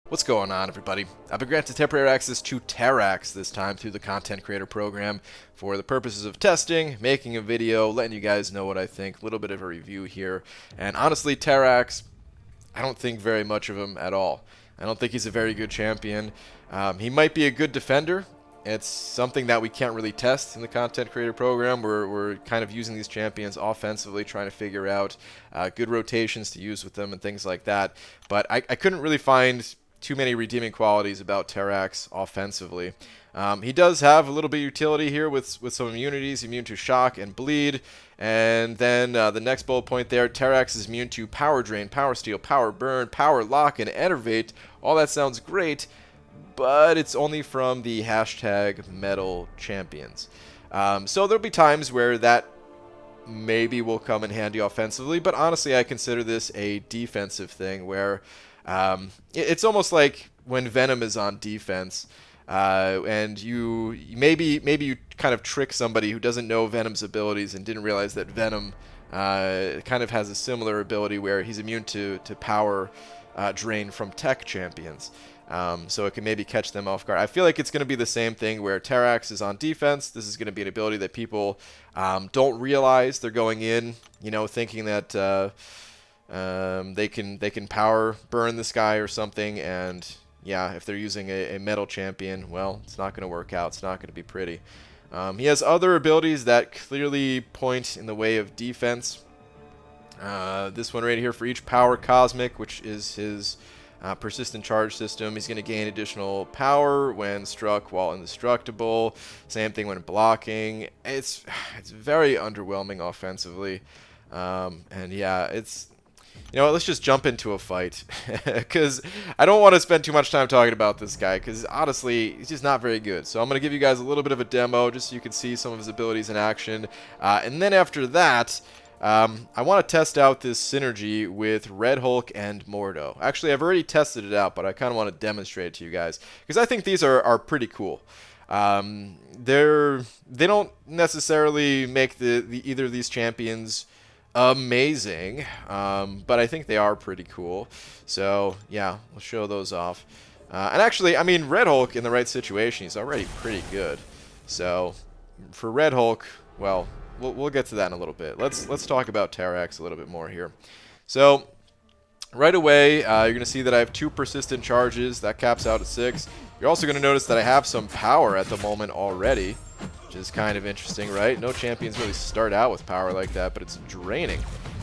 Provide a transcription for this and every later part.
What's going on, everybody? I've been granted temporary access to Terrax this time through the Content Creator Program for the purposes of testing, making a video, letting you guys know what I think, a little bit of a review here. And honestly, Terrax, I don't think very much of him at all. I don't think he's a very good champion. He might be a good defender. It's something that we can't really test in the Content Creator Program. We're kind of using these champions offensively, trying to figure out good rotations to use with them and things like that. But I couldn't really find too many redeeming qualities about Terrax offensively. He does have a little bit of utility here with some immunities, immune to shock and bleed. And then the next bullet point there, Terrax is immune to power drain, power steal, power burn, power lock, and enervate. All that sounds great, but it's only from the hashtag metal champions. So there'll be times where that maybe will come in handy offensively, but honestly I consider this a defensive thing where it's almost like when Venom is on defense, and maybe you kind of trick somebody who doesn't know Venom's abilities and didn't realize that Venom kind of has a similar ability where he's immune to power drain from tech champions. So it can maybe catch them off guard. I feel like it's going to be the same thing where Terrax is on defense. This is going to be an ability that people don't realize they're going in, thinking that they can power burn this guy or something, and yeah, if they're using a metal champion, well, it's not going to work out. It's not going to be pretty. He has other abilities that clearly point in the way of defense. This one right here for each power cosmic, which is his persistent charge system. He's going to gain additional power when struck while indestructible. Same thing when blocking. It's very underwhelming offensively. And yeah, let's just jump into a fight, because I don't want to spend too much time talking about this guy, because honestly, he's just not very good. So I'm going to give you guys a little bit of a demo, just so you can see some of his abilities in action. And then after that, I want to test out this synergy with Red Hulk and Mordo. Actually, I've already tested it out, but I kind of want to demonstrate it to you guys, because I think these are pretty cool. They don't necessarily make either of these champions amazing, but I think they are pretty cool. So yeah, we'll show those off. And actually, I mean, Red Hulk in the right situation, he's already pretty good. So for Red Hulk, well, we'll get to that in a little bit. Let's talk about Terrax a little bit more here. So right away, you're going to see that I have 2 persistent charges. That caps out at 6. You're also going to notice that I have some power at the moment already, which is kind of interesting, right? No champions really start out with power like that, but it's draining.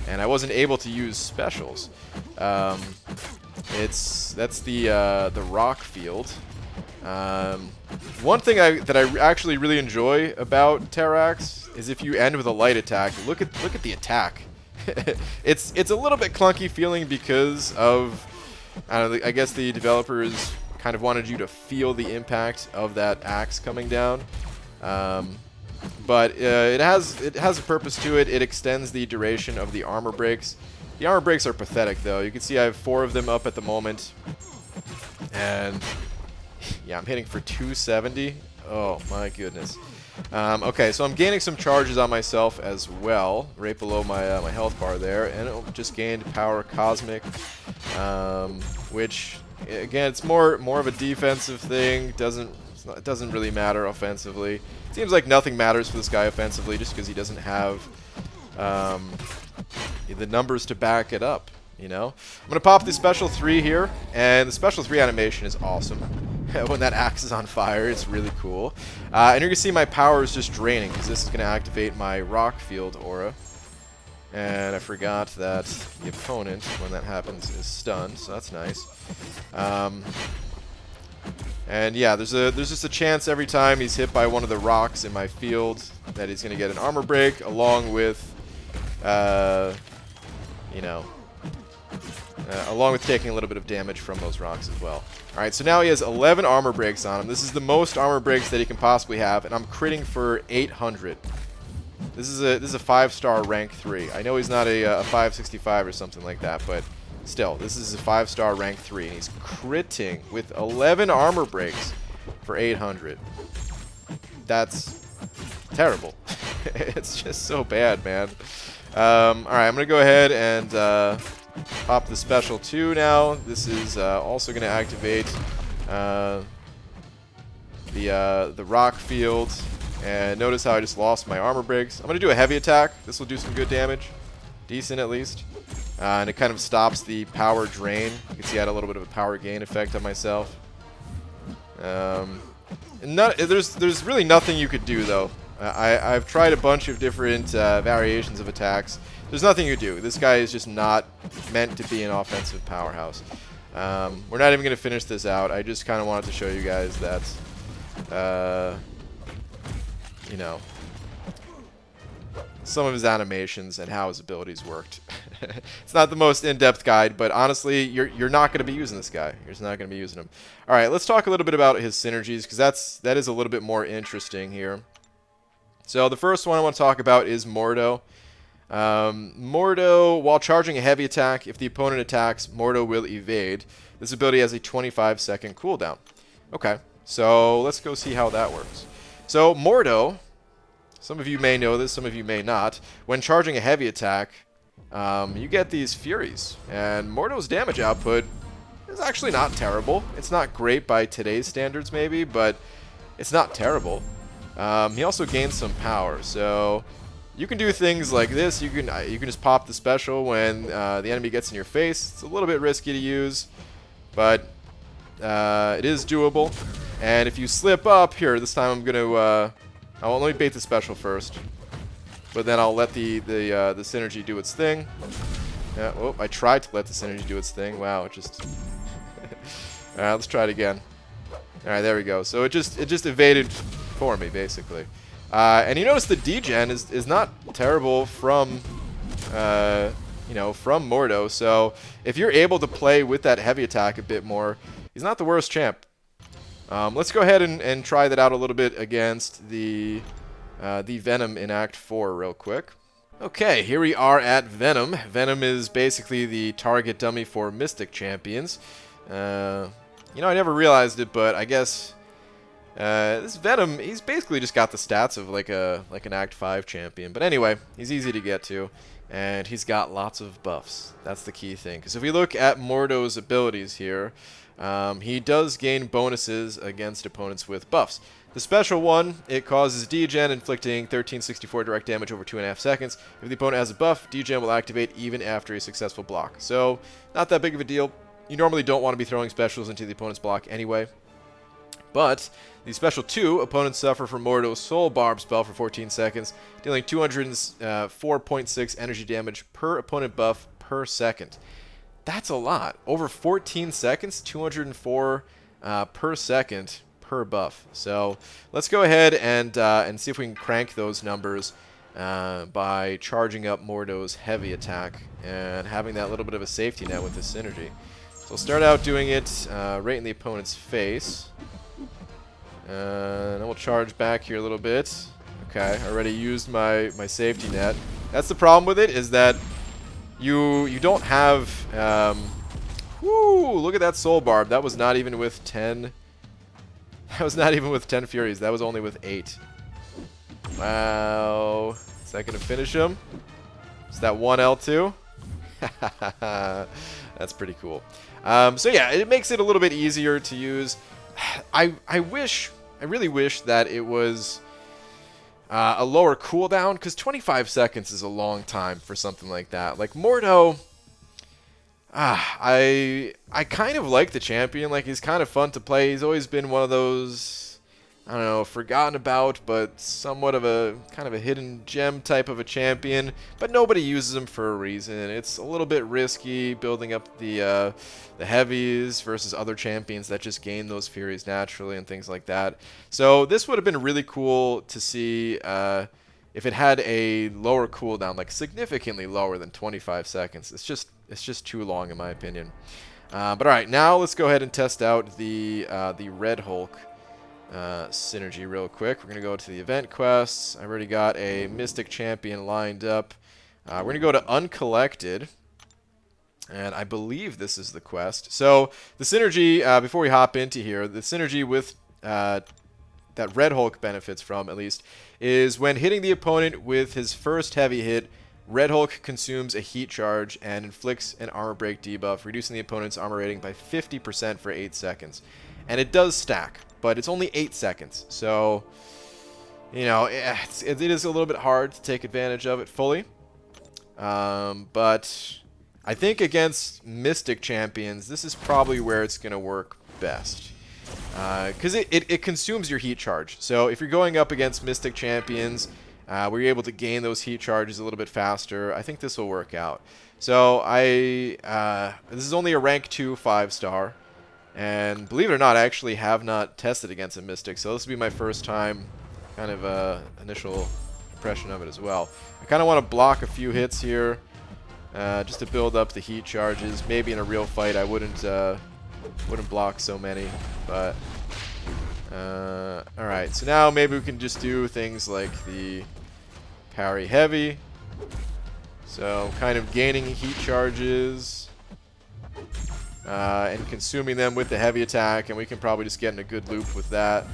And I wasn't able to use specials. That's the rock field. One thing that I actually really enjoy about Terrax is if you end with a light attack, look at the attack. It's a little bit clunky feeling because of, I guess the developers kind of wanted you to feel the impact of that axe coming down. But it has a purpose to it. It extends the duration of the armor breaks. The armor breaks are pathetic, though. You can see I have 4 of them up at the moment, and yeah, I'm hitting for 270. Oh my goodness. Okay, so I'm gaining some charges on myself as well, right below my my health bar there, and it just gained power cosmic, which again, it's more of a defensive thing. It doesn't really matter offensively. Seems like nothing matters for this guy offensively just because he doesn't have the numbers to back it up, I'm going to pop the special 3 here, and the special 3 animation is awesome. When that axe is on fire, it's really cool. And you're going to see my power is just draining because this is going to activate my rock field aura. And I forgot that the opponent, when that happens, is stunned, so that's nice. And yeah, there's just a chance every time he's hit by one of the rocks in my field that he's going to get an armor break, along with, along with taking a little bit of damage from those rocks as well. Alright, so now he has 11 armor breaks on him. This is the most armor breaks that he can possibly have, and I'm critting for 800. This is a 5-star rank 3. I know he's not a 565 or something like that, but still, this is a 5-star rank 3, and he's critting with 11 armor breaks for 800. That's terrible. It's just so bad, man. Alright, I'm going to go ahead and Pop the special 2 now. This is also going to activate the rock field. And notice how I just lost my armor breaks. I'm going to do a heavy attack. This will do some good damage. Decent, at least. And it kind of stops the power drain. You can see I had a little bit of a power gain effect on myself. There's really nothing you could do, though. I've tried a bunch of different variations of attacks. There's nothing you could do. This guy is just not meant to be an offensive powerhouse. We're not even going to finish this out. I just kind of wanted to show you guys that, you know, some of his animations and how his abilities worked. It's not the most in-depth guide, but honestly, you're not going to be using this guy. You're just not going to be using him. All right, let's talk a little bit about his synergies, because that is a little bit more interesting here. So the first one I want to talk about is Mordo. Mordo, while charging a heavy attack, if the opponent attacks, Mordo will evade. This ability has a 25-second cooldown. Okay, so let's go see how that works. So Mordo, some of you may know this, some of you may not. When charging a heavy attack, you get these Furies. And Mordo's damage output is actually not terrible. It's not great by today's standards, maybe, but it's not terrible. He also gains some power, so you can do things like this. You can just pop the special when the enemy gets in your face. It's a little bit risky to use, but it is doable. And if you slip up here, this time I'm gonna let me bait the special first, but then I'll let the synergy do its thing. Yeah, oh, I tried to let the synergy do its thing. Wow, it just. All right, let's try it again. All right, there we go. So it just evaded for me, basically. And you notice the degen is not terrible from from Mordo. So if you're able to play with that heavy attack a bit more, he's not the worst champ. Let's go ahead and try that out a little bit against the Venom in Act 4 real quick. Okay, here we are at Venom. Venom is basically the target dummy for Mystic champions. I never realized it, but I guess this Venom, he's basically just got the stats of like an Act 5 champion. But anyway, he's easy to get to, and he's got lots of buffs. That's the key thing. Because if we look at Mordo's abilities here, he does gain bonuses against opponents with buffs. The special one, it causes degen, inflicting 1364 direct damage over 2.5 seconds. If the opponent has a buff, degen will activate even after a successful block. So, not that big of a deal. You normally don't want to be throwing specials into the opponent's block anyway. But the special 2, opponents suffer from Mordo's Soul Barb spell for 14 seconds, dealing 204.6 energy damage per opponent buff per second. That's a lot. Over 14 seconds, 204 per second per buff. So let's go ahead and see if we can crank those numbers by charging up Mordo's heavy attack and having that little bit of a safety net with this synergy. So we'll start out doing it right in the opponent's face. And then we'll charge back here a little bit. Okay, I already used my safety net. That's the problem with it, is that you don't have... look at that Soul Barb. That was not even with 10... That was not even with 10 Furies. That was only with 8. Wow. Is that going to finish him? Is that 1 L2? That's pretty cool. So yeah, it makes it a little bit easier to use. I really wish that it was a lower cooldown, because 25 seconds is a long time for something like that. Like Mordo, I kind of like the champion. Like, he's kind of fun to play. He's always been one of those, I don't know, forgotten about, but somewhat of a kind of a hidden gem type of a champion. But nobody uses him for a reason. It's a little bit risky building up the heavies versus other champions that just gain those Furies naturally and things like that. So this would have been really cool to see if it had a lower cooldown, like significantly lower than 25 seconds. It's just too long in my opinion. But all right, now let's go ahead and test out the Red Hulk synergy real quick. We're gonna go to the event quests. I've already got a Mystic champion lined up. We're gonna go to Uncollected, and I believe this is the quest. So the synergy, before we hop into here, the synergy with that Red Hulk benefits from, at least, is when hitting the opponent with his first heavy hit, Red Hulk consumes a heat charge and inflicts an armor break debuff, reducing the opponent's armor rating by 50% for 8 seconds. And it does stack, but it's only 8 seconds. So, you know, it is a little bit hard to take advantage of it fully. But I think against Mystic champions, this is probably where it's going to work best. Because it consumes your heat charge. So if you're going up against Mystic champions, where you're able to gain those heat charges a little bit faster, I think this will work out. So this is only a rank 2 5-star. And believe it or not, I actually have not tested against a Mystic. So this will be my first time, kind of initial impression of it as well. I kind of want to block a few hits here, just to build up the heat charges. Maybe in a real fight I wouldn't block so many, but alright, so now maybe we can just do things like the parry heavy. So kind of gaining heat charges and consuming them with the heavy attack, and we can probably just get in a good loop with that.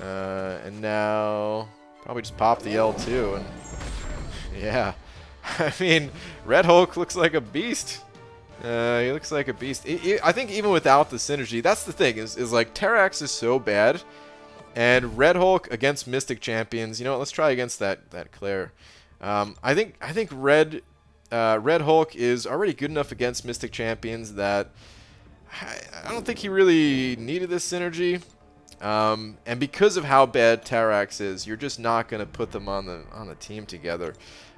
And now probably just pop the L2, and yeah. I mean, Red Hulk looks like a beast. He looks like a beast. I think even without the synergy, that's the thing, is like Terrax is so bad, and Red Hulk against Mystic champions. You know what? Let's try against that Claire. I think Red Hulk is already good enough against Mystic champions that I don't think he really needed this synergy. And because of how bad Terrax is, you're just not gonna put them on the team together.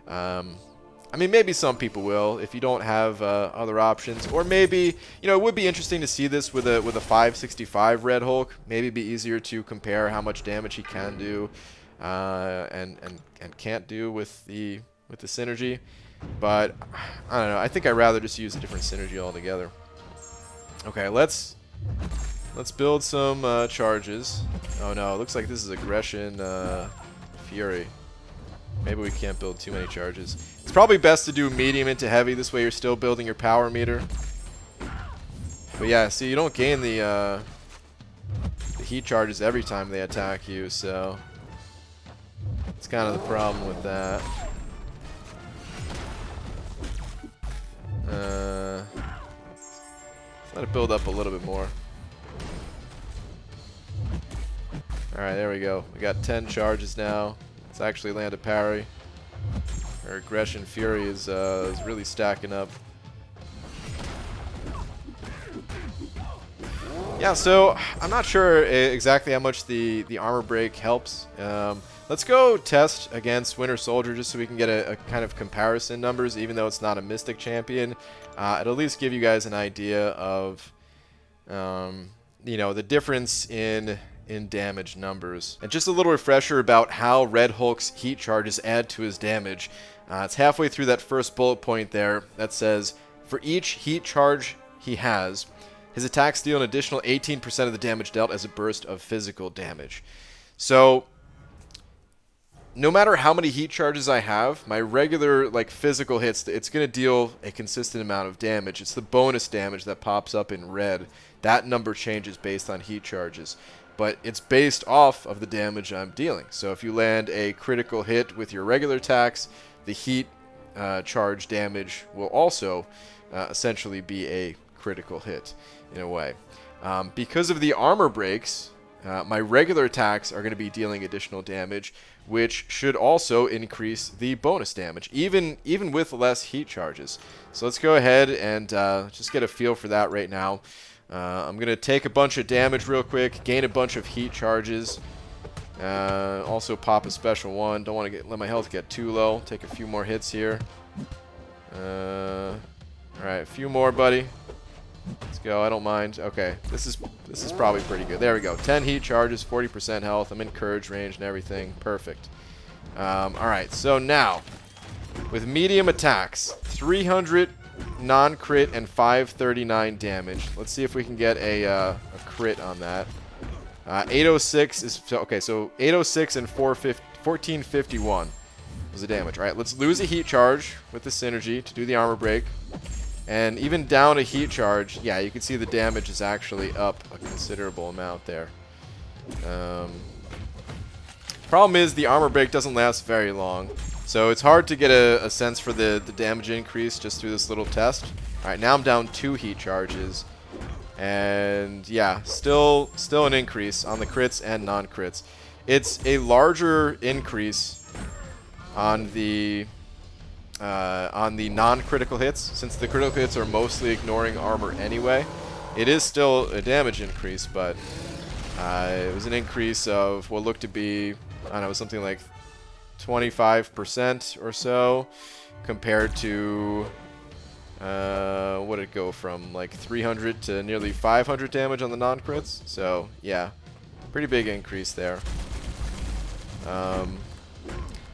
I mean, maybe some people will if you don't have other options, or maybe, you know, it would be interesting to see this with a 565 Red Hulk. Maybe it'd be easier to compare how much damage he can do and can't do with the synergy. But I don't know. I think I'd rather just use a different synergy altogether. Okay, let's build some charges. Oh no, it looks like this is aggression fury. Maybe we can't build too many charges. It's probably best to do medium into heavy. This way you're still building your power meter. But yeah, see, you don't gain the heat charges every time they attack you, so it's kind of the problem with that. Let it build up a little bit more. Alright, there we go. We got 10 charges now. Let's actually land a parry. Our aggression fury is really stacking up. Yeah, so I'm not sure exactly how much the armor break helps. Let's go test against Winter Soldier just so we can get a kind of comparison numbers, even though it's not a Mystic champion. It'll at least give you guys an idea of you know, the difference in damage numbers. And just a little refresher about how Red Hulk's heat charges add to his damage. It's halfway through that first bullet point there that says, for each heat charge he has, his attacks deal an additional 18% of the damage dealt as a burst of physical damage. So, no matter how many heat charges I have, my regular like physical hits, it's going to deal a consistent amount of damage. It's the bonus damage that pops up in red. That number changes based on heat charges. But it's based off of the damage I'm dealing. So if you land a critical hit with your regular attacks, the heat charge damage will also essentially be a critical hit in a way. Because of the armor breaks, my regular attacks are going to be dealing additional damage, which should also increase the bonus damage, even with less heat charges. So let's go ahead and just get a feel for that right now. I'm going to take a bunch of damage real quick, gain a bunch of heat charges, also pop a special one. Don't want to let my health get too low. Take a few more hits here. Alright, a few more, buddy. Let's go, I don't mind. Okay, this is probably pretty good. There we go. 10 heat charges, 40% health. I'm in courage range and everything. Perfect. Alright, so now, with medium attacks, 300 non-crit and 539 damage. Let's see if we can get a crit on that. 806 is... Okay, so 806 and 1451 was the damage. Alright, let's lose a heat charge with the synergy to do the armor break. And even down a heat charge, yeah, you can see the damage is actually up a considerable amount there. Problem is the armor break doesn't last very long. So it's hard to get a sense for the damage increase just through this little test. Alright, now I'm down 2 heat charges. And yeah, still an increase on the crits and non-crits. It's a larger increase on the non-critical hits, since the critical hits are mostly ignoring armor anyway. It is still a damage increase, but it was an increase of what looked to be, I don't know, something like 25% or so, compared to, what did it go from, like 300 to nearly 500 damage on the non-crits? So, yeah, pretty big increase there.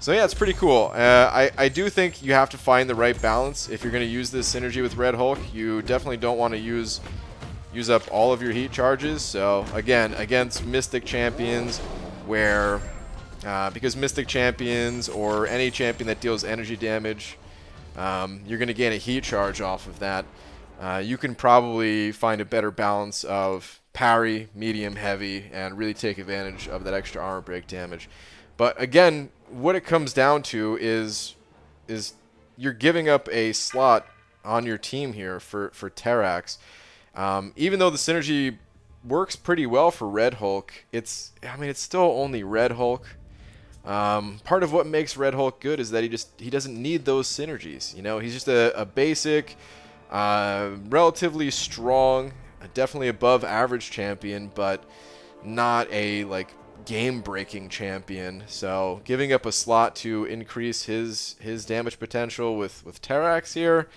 So yeah, it's pretty cool. I do think you have to find the right balance if you're going to use this synergy with Red Hulk. You definitely don't want to use up all of your heat charges. So again, against Mystic champions, where because Mystic champions or any champion that deals energy damage, you're going to gain a heat charge off of that. You can probably find a better balance of parry, medium, heavy, and really take advantage of that extra armor break damage. But again, what it comes down to is you're giving up a slot on your team here for Terrax. Even though the synergy works pretty well for Red Hulk, it's still only Red Hulk. Part of what makes Red Hulk good is that he doesn't need those synergies. You know, he's just a basic, relatively strong, definitely above average champion, but not a like game-breaking champion. So giving up a slot to increase his damage potential with Terrax here,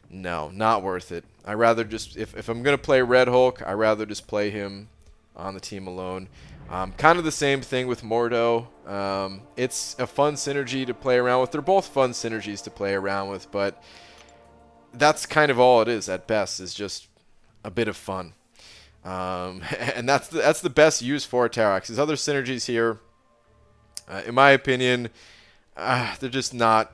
no, not worth it. I rather just, if I'm gonna play Red Hulk, I rather just play him on the team alone. Kind of the same thing with Mordo. It's a fun synergy to play around with. They're both fun synergies to play around with, but that's kind of all it is at best, is just a bit of fun. And that's the best use for Terrax. His other synergies here, in my opinion, they're just not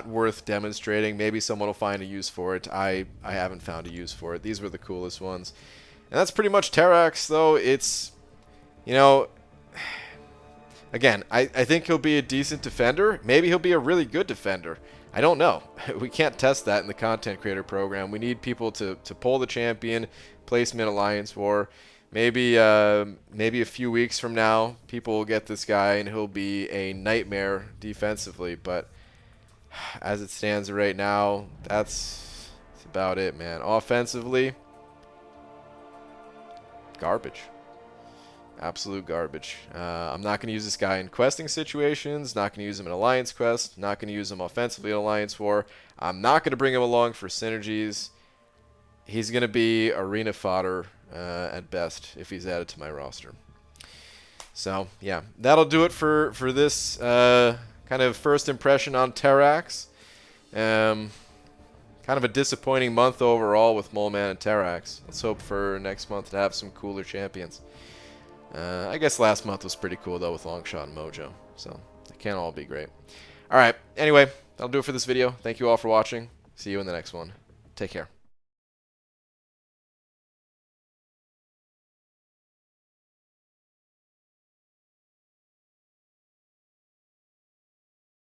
worth demonstrating. Maybe someone will find a use for it. I haven't found a use for it. These were the coolest ones. And that's pretty much Terrax, though. It's, you know, again, I think he'll be a decent defender. Maybe he'll be a really good defender. I don't know. We can't test that in the content creator program. We need people to pull the champion, place him in Alliance War. Maybe a few weeks from now, people will get this guy and he'll be a nightmare defensively. But as it stands right now, that's about it, man. Offensively, garbage. Absolute garbage. I'm not going to use this guy in questing situations, not going to use him in Alliance Quest, not going to use him offensively in Alliance War. I'm not going to bring him along for Synergies. He's going to be arena fodder at best if he's added to my roster. So, yeah, that'll do it for this kind of first impression on Terrax. Kind of a disappointing month overall with Mole Man and Terrax. Let's hope for next month to have some cooler champions. I guess last month was pretty cool, though, with Longshot and Mojo. So, it can't all be great. Alright, anyway, that'll do it for this video. Thank you all for watching. See you in the next one. Take care.